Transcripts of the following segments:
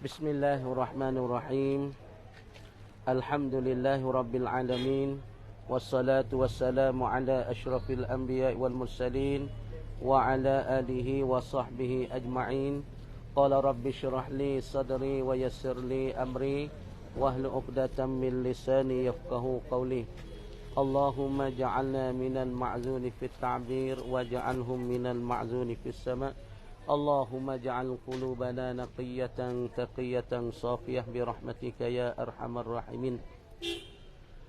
Bismillahirrahmanirrahim. Alhamdulillahi rabbil alamin. Wassalatu wassalamu ala asyrafil anbiya wal mursalin wa ala alihi wa sahbihi ajma'in. Qala rabbi syrah li sadri wa yassir li amri wahlul 'uqdatam min lisani yafqahu qawli. Allahumma ja'alna minal ma'zuni fit ta'bir wa ja'alhum minal ma'zuni fis sama'. Allahumma ja'al qulubana naqiyatan taqiyatan safiyah birahmatika ya arhamar rahimin.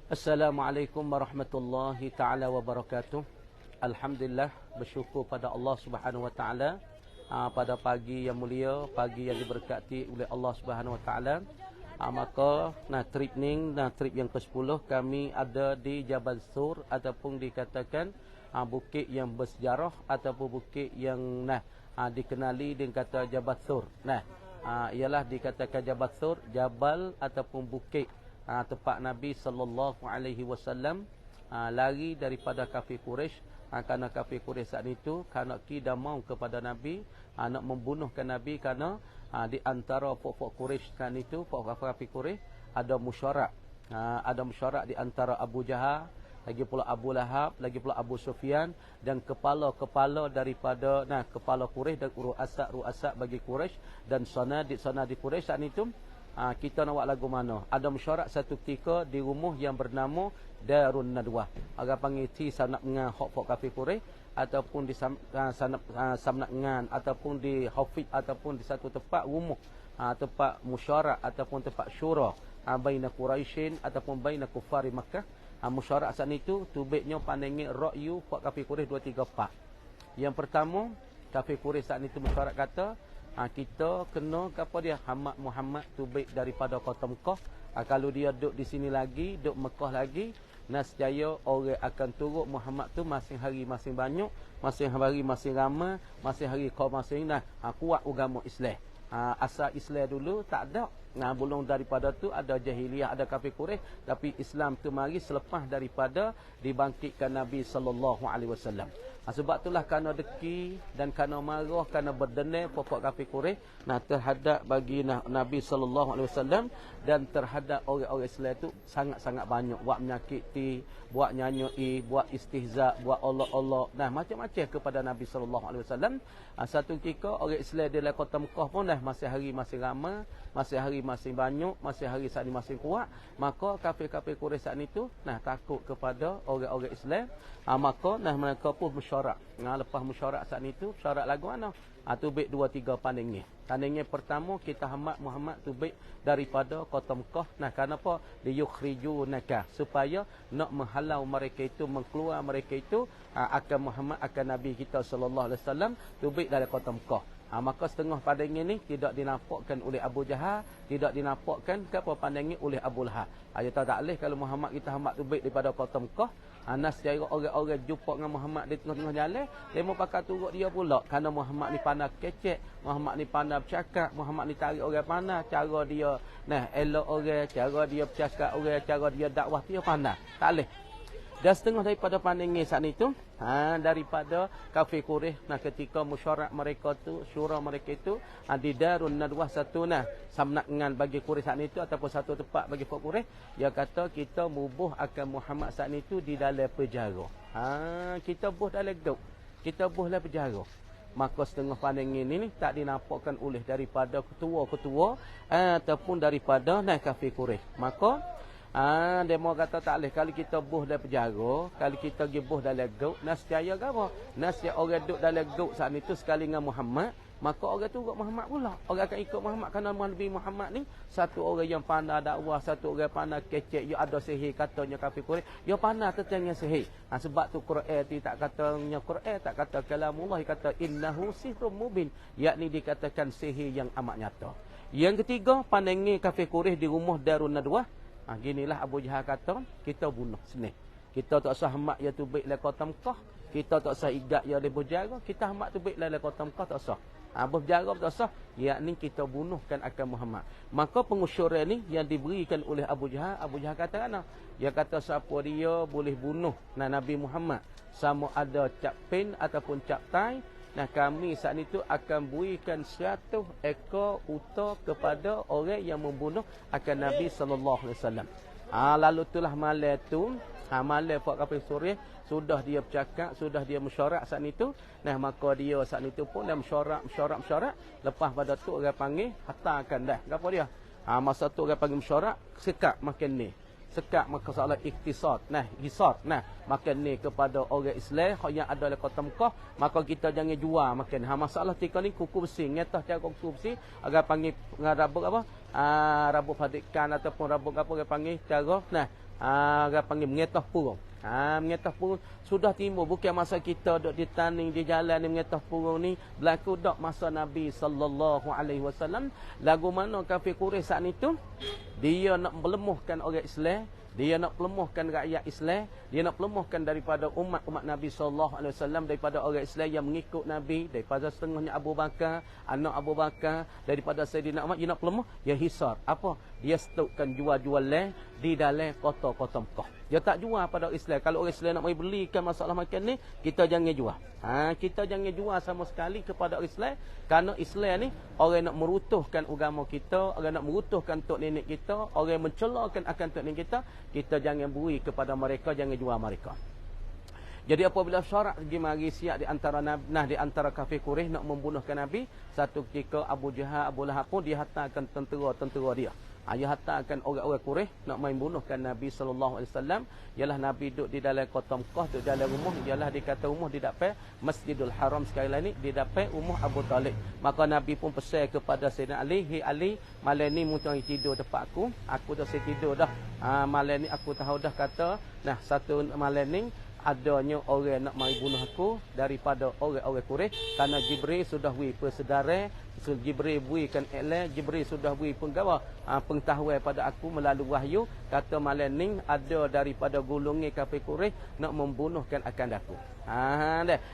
Assalamualaikum warahmatullahi ta'ala wabarakatuh. Alhamdulillah, bersyukur pada Allah Subhanahu wa taala pada pagi yang mulia, pagi yang diberkati oleh Allah Subhanahu wa taala. Maka trip yang ke-10 kami ada di Jabal Sur ataupun dikatakan bukit yang bersejarah ataupun bukit yang dikenali dengan kata Jabal Sur. Ialah dikatakan Jabal Sur, jabal ataupun bukit tempat Nabi sallallahu alaihi wasallam lari daripada kafir Quraisy. Kerana kafir Quraisy saat itu kerana tidak mau kepada Nabi, nak membunuhkan Nabi kerana di antara pokok Quraisy kan itu, pokok kafir Quraisy ada musyarak. Ada musyarak di antara Abu Jahal, lagi pula Abu Lahab, lagi pula Abu Sufyan dan kepala-kepala daripada kepala Quraisy dan ruasak bagi Quraisy dan sanadid Quraisy saat itu. Kita nak buat lagu mana? Ada musyarak satu ketika di rumah yang bernama Darun Nadwah. Agak panggil ti sanad dengan hok kafir Quraisy ataupun di sanad dengan ataupun di Hafid ataupun di satu tempat rumah, tempat musyarak ataupun tempat syura baina Quraisyin ataupun baina kufari Makkah. Musyarak saat itu tubiknya pandangnya ra'yu Pak kafir Quraisy 2 3 4. Yang pertama, kafir Quraisy saat itu musyarak kata kita kena apa dia Muhammad tubik daripada kota Mekah. Kalau dia duduk di sini lagi, duduk Mekah lagi, nescaya orang akan turut Muhammad tu masing hari masing banyak, masing hari masing ramai, masing hari kau masing kuat agama Islam. Asal Islam dulu tak ada. Belum daripada tu ada jahiliyah, ada kafir Quraisy, tapi Islam tu mari selepas daripada dibangkitkan Nabi sallallahu alaihi wasallam. Sebab itulah kerana deki dan kerana marah, kerana berdenai pokok kafir Quraisy terhadap bagi Nabi sallallahu alaihi wasallam dan terhadap orang-orang Islam tu sangat-sangat banyak buat menyakiti, buat nyanyui, buat istihza, buat Allah-Allah, macam-macam kepada Nabi sallallahu alaihi wasallam. Satu ketika orang Islam di kota Mekah pun masih hari masih ramai, masih hari masih banyak, masih hari saat ini masih kuat. Maka kafir-kafir Quraisy saat itu takut kepada orang-orang Islam. Maka mereka pun musyarak. Lepas musyarak saat itu, syarat lagu mana? Tubik 2 3 pandingnya. Pandingnya pertama, kita Muhammad tubik daripada kota Mekah. Kenapa? Liyukhrijunaka, supaya nak menghalau mereka itu, mengkeluar mereka itu akan Muhammad, akan Nabi kita sallallahu alaihi wasallam tubik dari kota Mekah. Maka setengah pandangnya ni tidak dinampakkan oleh Abu Jahal, tidak dinampakkan apa pandangnya oleh Abu Lahab. Dia tak boleh kalau Muhammad kita hambat tubik daripada kota Mekah. Secara orang-orang jumpa dengan Muhammad di tengah-tengah jalan, dia mau pakai turut dia pula. Kerana Muhammad ni pandai kecek, Muhammad ni pandai bercakap, Muhammad ni tarik orang pandai, cara dia elok orang, cara dia bercakap orang, cara dia dakwah dia pandai. Tak boleh. Dan setengah daripada pandangnya saat itu daripada kafir Quraisy ketika musyarak mereka tu, syura mereka itu di Darun Nadwah satu samnangan bagi Quraisy saat itu ataupun satu tempat bagi Quraisy. Dia kata kita mubuh akan Muhammad saat itu di dalam penjara. Kita buh dalam gaut, kita buh dalam penjara. Maka setengah pandangnya ini tak dinampakkan oleh daripada ketua-ketua ataupun daripada kafir Quraisy. Maka dia mau kata tak boleh kalau kita buh dalam penjara, kalau kita pergi buh dalam gaut, nescaya apa? Nescaya orang duduk dalam gaut saat itu sekali dengan Muhammad, maka orang tu ikut Muhammad pula. Orang akan ikut Muhammad kerana Nabi Muhammad ni satu orang yang pandai dakwah, satu orang pandai kecek, dia ada sihir katanya kafir Quraisy, dia pandai tentang sihir. Sebab tu Quran tak katanya Quran, tak kata kalamullah, kata innahu sihrun mubin, yakni dikatakan sihir yang amat nyata. Yang ketiga, pandangnya kafir Quraisy di rumah Darun Nadwah. Ginilah Abu Jahal kata, kita bunuh sini. Kita tak usah hambat ya tubik le kota Mekah, kita tak usah igat ya le berjaga, kita hambat tubik le kota Mekah tak usah. Berjaga tak usah, yakni kita bunuhkan akan Muhammad. Maka pengusyuran ni yang diberikan oleh Abu Jahal kata kan? Dia kata siapa dia boleh bunuh Nabi Muhammad, sama ada cap pen ataupun cap tai, Nah, kami saat itu akan berikan 100 ekor unta kepada orang yang membunuh akan Nabi sallallahu alaihi wasallam. Lalu itulah malam tu, malam Pak Kapil Suriah sudah dia bercakap, sudah dia mesyuarat saat itu. Nah, maka dia saat itu pun dah mesyuarat. Lepas pada tu orang panggil hantarkan dah. Apa dia? Masa tu orang panggil mesyuarat, sekat makan ni. Sekat maka soalan iktisad. Nah, hisar. Nah, makan ni kepada orang Islam yang ada di Kota Mekah, maka kita jangan jual makan. Masalah tika ni kuku besi, ngetah cara kuku besi, orang panggil rabuk apa? Rabuk fadikan ataupun rabuk apa orang panggil cara. Nah, orang panggil mengetah purung. Mengetah purung sudah timbul, bukan masa kita duduk di tanding di jalan ni mengetah purung ni berlaku dak masa Nabi sallallahu alaihi wasallam. Lagu mana kafir Quraisy saat itu dia nak melemahkan orang Islam, dia nak melemahkan rakyat Islam, dia nak melemahkan daripada umat Nabi sallallahu alaihi wasallam, daripada orang Islam yang mengikut Nabi, daripada setengahnya Abu Bakar, anak Abu Bakar, daripada Sayyidina Umar. Dia nak melemah, dia hisar. Apa? Dia stokkan jual-jual di dalam kota-kota Mekah. Dia tak jual pada Islam. Kalau orang Islam nak belikan masalah makan ni, kita jangan jual. Kita jangan jual sama sekali kepada orang Islam. Kerana Islam ni orang nak merutuhkan agama kita, orang nak merutuhkan tok nenek kita, orang mencelakan akan tok nenek kita. Kita jangan beri kepada mereka, jangan jual mereka. Jadi apabila syarat pergi mari siap di antara di antara kafir Quraisy nak membunuhkan Nabi, satu ketika Abu Jahal, Abu Lahab pun dihantarkan tentera-tentera dia. Dia hantarkan orang-orang Quraisy nak main bunuhkan Nabi sallallahu alaihi wasallam. Ialah Nabi duduk di dalam kota Mekah, duduk dalam rumah, ialah dikata rumah di depan Masjidul Haram sekali lagi, di depan rumah Abu Talib. Maka Nabi pun pesan kepada Sayyidina Ali, "Hei Ali, malam ni mu jangan tidur tempat aku. Aku dah tidur dah. Malam ni aku tahu dah kata, nah satu malam ni adanya orang nak mari bunuh aku daripada orang-orang Quraisy, kerana Jibril sudah beri persedaran, Jibril berikan iklan, Jibril sudah beri pengetahuan pada aku melalui wahyu, kata malam ni ada daripada golongan kafir Quraisy nak membunuhkan akan aku."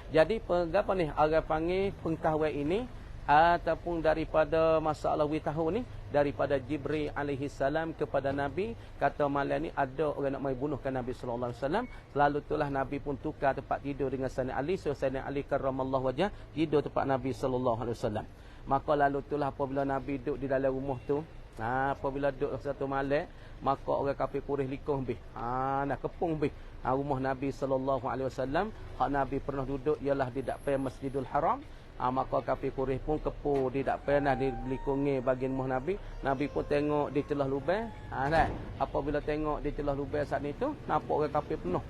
Jadi apa ni orang panggil pengetahuan ini ataupun daripada masalah witahu ni daripada Jibril alaihi salam kepada Nabi, kata malam ni ada orang nak mai bunuhkan Nabi sallallahu alaihi wasallam. Lalu itulah Nabi pun tukar tempat tidur dengan Sayyidina Ali. So Sayyidina Ali karramallahu wajah tidur tempat Nabi sallallahu alaihi wasallam. Maka lalu itulah apabila Nabi duduk di dalam rumah tu, apabila duduk satu malam, maka orang kafir Quraisy likung habis. Nak kepung habis rumah Nabi sallallahu alaihi wasallam. Hak Nabi pernah duduk ialah di depan Masjidul Haram. Maka kafir Quraisy pun kepu di tak pernah di likungi bagian muh Nabi. Nabi pun tengok di celah lubang. Apabila tengok di celah lubang saat itu, nampak orang kafir penuh.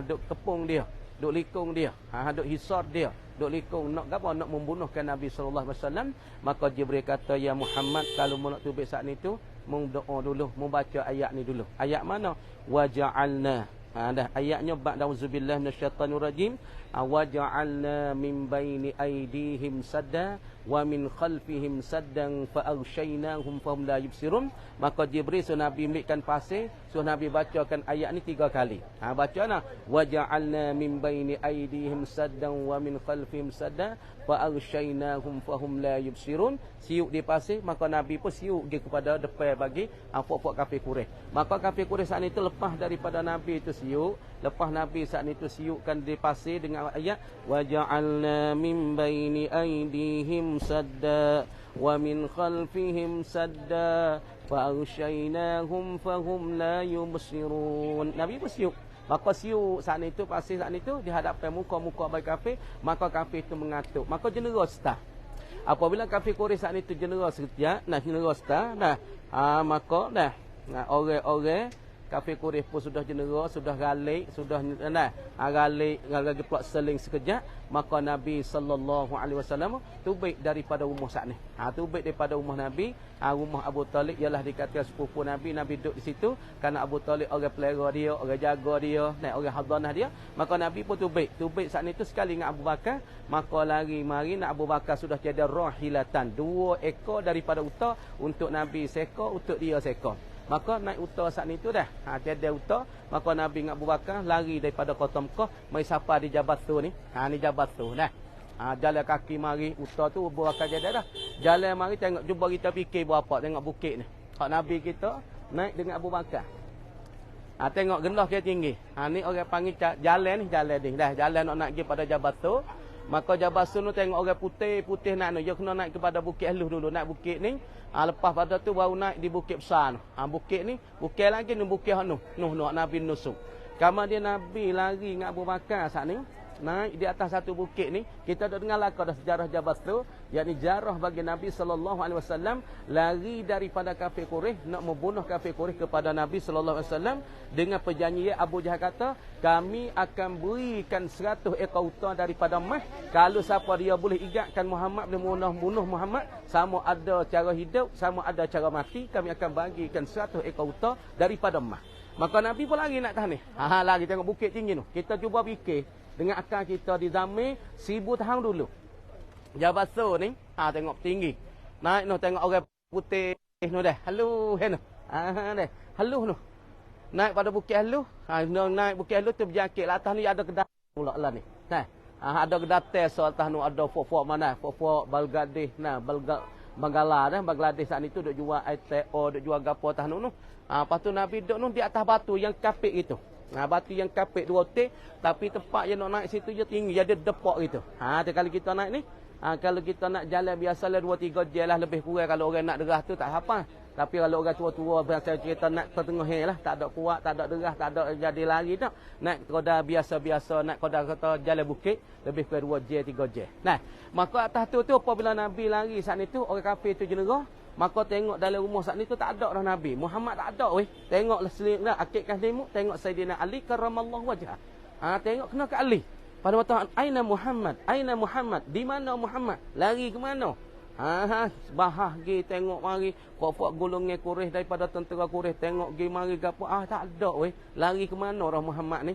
Duk kepung dia, duk likung dia, duk hisar dia, duk likung nak apa? Nak membunuhkan Nabi sallallahu alaihi wasallam. Maka Jibril kata, "Ya Muhammad, kalau mau nak tubik saat itu, mau doa dulu, mau baca ayat ni dulu." Ayat mana? Wa ja'alna. Ayatnya ba'da'udzubillah minasyaitanir rajim. Wa ja'alna min baini aydihim sadda wa min khalfihim saddan fa aghshaynahum fahum la yubsirun. Maka Jibril suruh Nabi ambilkan pasir, suruh Nabi bacakan ayat ni 3 kali. Baca nah, wa ja'alna min baini aydihim saddan wa min khalfihim sadda fa aghshaynahum fahum la yubsirun. Siuk di pasir, maka Nabi pun siuk pergi kepada depan bagi puak-puak kafir Quraisy. Maka kafir Quraisy saat itu lepas daripada Nabi itu siuk, lepas Nabi saat itu siukkan di pasir dengan ayat wa ja'alna min baini aydihim sadda wa min khalfihim sadda fa aghshaynahum fahum la yubsirun. Nabi pun siuk. Maka siuk saat itu, pasir saat itu di hadapan muka-muka bagi kafir, maka kafir itu mengatuk. Maka jenera start. Apabila kafir Quraisy saat itu jenera sekejap, jenera start, maka orang-orang kafir Quraisy pun sudah jenera, sudah galik, sudah galik lagi pula seling sekejap. Maka Nabi sallallahu alaihi wasallam tubik daripada rumah saat ni. Tubik daripada rumah Nabi, rumah Abu Talib ialah dikatakan sepupu Nabi. Nabi duduk di situ kerana Abu Talib orang pelera dia, orang jaga dia, orang hadanah dia. Maka Nabi pun tubik saat ni tu sekali dengan Abu Bakar. Maka lari mari nak Abu Bakar sudah tiada rahilatan, 2 ekor daripada unta untuk Nabi seekor, untuk dia seekor. Maka naik unta saat itu dah. Tiada unta. Maka Nabi dengan Abu Bakar lari daripada kota Mekah, mai sapa di Jabatu ni. Ni Jabatu dah. Jalan kaki mari unta tu Abu Bakar jadi dah. Jalan mari tengok jumpa kita fikir berapa, tengok bukit ni. Hak Nabi kita naik dengan Abu Bakar. Tengok gendah ke tinggi. Ni orang panggil jalan ni dah. Jalan nak pergi pada Jabatu. Maka Jabasun tu tengok orang putih nak dia kena naik kepada Bukit Aluh dulu. Naik bukit ni. Lepas pada tu baru naik di Bukit Besar. Bukit ni, bukit lagi ni bukit Nuh. Nuh Nabi nusuk. Kemudian Nabi lari dengan Abu Bakar saat ni. Naik di atas satu bukit ni, kita dah dengar lah dah sejarah Jabal tu, yakni jarah bagi Nabi SAW lari daripada kafir Quraisy nak membunuh kafir Quraisy kepada Nabi SAW dengan perjanjian Abu Jahal kata, kami akan berikan 100 ekor unta daripada emas kalau siapa dia boleh igatkan Muhammad, boleh bunuh Muhammad, sama ada cara hidup, sama ada cara mati, kami akan bagikan 100 ekor unta daripada emas. Maka Nabi pun lari nak tahan ni. Lari tengok bukit tinggi tu. Kita cuba fikir dengan akal kita di zaman 1000 tahun dulu. Jabal Sur ni, tengok tinggi. Naik noh tengok orang putih noh dah. Halu he noh. Dah. Halu noh. Naik pada Bukit Halu. Naik Bukit Halu tu berjangkit lah atas ni ada kedai pula lah ni. Nah. Ada kedai so atas nu ada fok-fok mana? Fok-fok Bangladesh nah, Bangladesh saat itu duk jual ITO, duk jual gapo atas nu. Lepas tu Nabi duk nu di atas batu yang kapit itu. Batu yang kapit 2 otik, tapi tempat yang nak naik situ je tinggi, ada depak gitu. Kalau kita naik ni, kalau kita nak jalan biasalah 2-3 jam lah lebih kurang. Kalau orang nak derah tu tak apa. Tapi kalau orang tua-tua biasa cerita nak ke tengah lah, tak ada kuat, tak ada derah, tak ada jadi lari tak. Nak koda biasa-biasa, nak koda kata jalan bukit lebih kurang 2 jam 3 jam. Nah, maka atas tu apabila Nabi lari saat itu orang kafir tu jenera. Maka tengok dalam rumah saat ni tu tak ada dah Nabi. Muhammad tak ada weh. Tengoklah selimut, akikkan selimut, tengok Sayyidina Ali karramallahu wajhah. Tengok kena ke Ali. Pada waktu aina Muhammad? Aina Muhammad? Di mana Muhammad? Lari ke mana? Bahah gi tengok mari kok golongan Quraisy daripada tentera Quraisy tengok gi mari gapo tak ada weh. Lari ke mana orang Muhammad ni?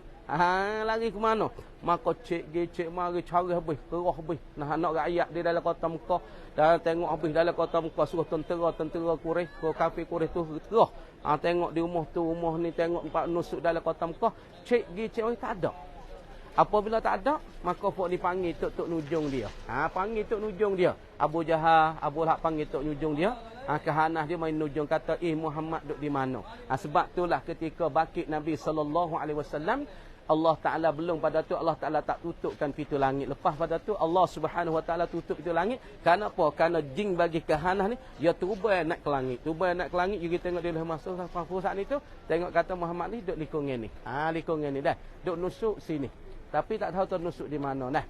Lari ke mana? Maka cek mari cari habis, kerah habis. Nak rakyat di dalam kota Mekah dan tengok habis dalam kota Mekah suruh tentera Quraisy, kafir Quraisy tu kerah. Tengok di rumah ni tengok empat nusuk dalam kota Mekah, cek mari tak ada. Apabila tak ada, maka Fok dipanggil tok nujung dia. Panggil tok nujung dia. Abu Jahal, Abu Lahab panggil tok nujung dia. Kehanah dia main nujung kata, Muhammad duduk di mana? Sebab itulah ketika bakit Nabi SAW, Allah Ta'ala belum pada tu, Allah Ta'ala tak tutupkan pintu langit. Lepas pada tu, Allah Subhanahu Wa Ta'ala tutup pintu langit. Kenapa? Kerana jin bagi kehanah ni, dia tubai nak ke langit. Tubai nak ke langit, you tengok dia dah masuk saat ni tu, tengok kata Muhammad ni duduk likungan ni. Likungan ni dah. Duduk nusuk sini. Tapi tak tahu ternusuk di mana. Nah,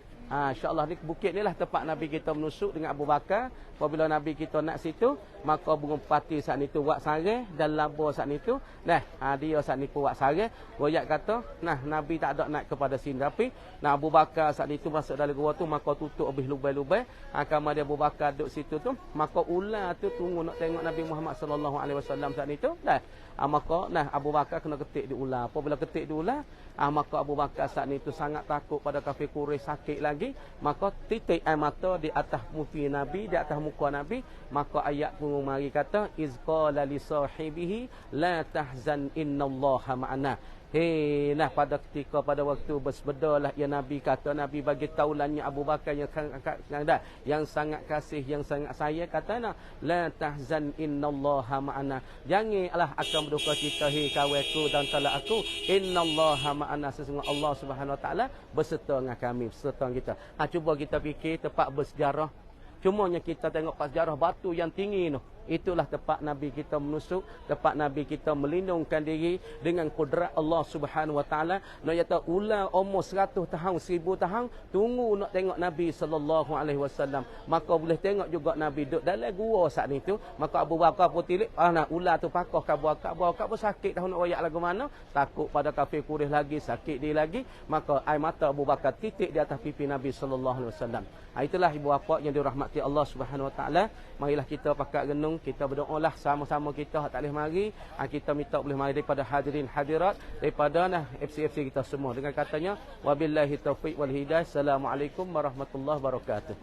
insya-Allah ni bukit ni lah tempat Nabi kita menusuk dengan Abu Bakar. Apabila Nabi kita nak situ, maka burung pati saat itu buat sarang dan laba saat itu. Nah, dia saat ni buat sarang. Royak kata, nah Nabi tak ada naik kepada sini tapi Abu Bakar saat itu masuk dalam gua tu maka tutup habis lubai-lubai. Kemudian Abu Bakar duduk situ tu, maka ular tu tunggu nak tengok Nabi Muhammad sallallahu alaihi wasallam saat itu. Dah. Maka Abu Bakar kena ketik di ular. Apabila ketik di ular, maka Abu Bakar saat itu sangat takut pada kafir Quraisy sakit lagi, maka titik air mata di atas muka Nabi, di atas muka Nabi, maka ayat pun mari kata izqala li sahibihi la tahzan innallaha ma'ana. Nah pada ketika pada waktu bersebadalah ya Nabi kata, Nabi bagi taulannya Abu Bakar yang sangat kasih, yang sangat sayang, kata la tahzan innallaha ma'ana. Janganlah akan berduka cita hai kawanku dan tala aku, innallaha ma'ana, sesungguhnya Allah Subhanahu Wa Taala berserta dengan kami, berserta kita. Cuba kita fikir tempat bersejarah. Cumanya kita tengok pas sejarah batu yang tinggi tu. Itulah tempat Nabi kita menusuk, tempat Nabi kita melindungkan diri dengan kudrat Allah Subhanahu Wa Taala. Nak kata ular umur 100 tahun, 1000 tahun tunggu nak tengok Nabi sallallahu alaihi wasallam. Maka boleh tengok juga Nabi duduk dalam gua saat itu. Maka Abu Bakar pun tilik, ular tu pakah ke Abu Bakar pun sakit dah nak royak lagu mana. Takut pada kafir Quraisy lagi, sakit dia lagi. Maka air mata Abu Bakar titik di atas pipi Nabi sallallahu alaihi wasallam. Itulah ibu bapa yang dirahmati Allah Subhanahu Wa Taala. Marilah kita pakat renung, kita berdoalah sama-sama kita hak tak boleh mari. Kita minta boleh mari daripada hadirin hadirat, daripada FCFC kita semua. Dengan katanya wabillahi taufiq wal hidayah. Assalamualaikum warahmatullahi wabarakatuh.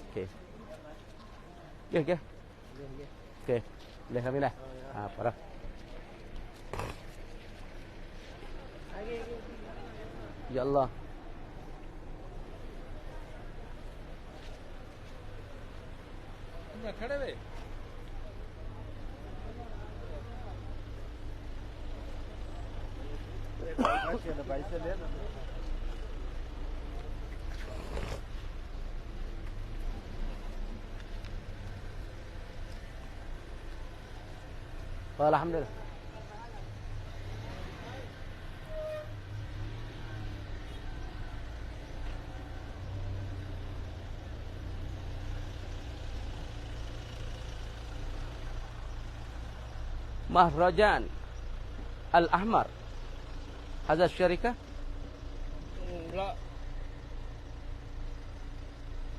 Okey. Okey. Okey. Boleh kami dah. Parah. Ya Allah. खड़े हुए पैसे ले ना Alhamdulillah. Mahrajan Al-Ahmar. هذا الشركة؟ لا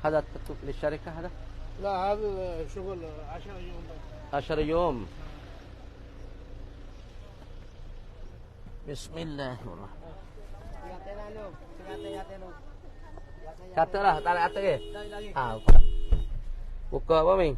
هذا للشركة هذا؟ لا هذا شغل 10 يوم بس. 10 يوم. بسم الله الرحمن. Katalah, tak ada kata ke? Ah, buka apa ni?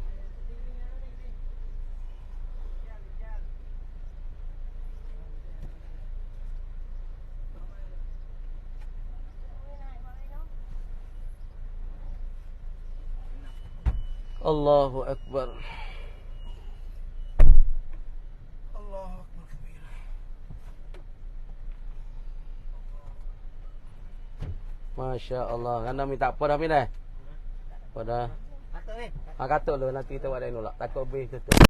Allahu Akbar. Allahu Akbar kabira. Masya Allah. Anda minta apa dah pindah? Pada. Kata ni. Kata lu nanti kita buat lain pula. Takut habis tu.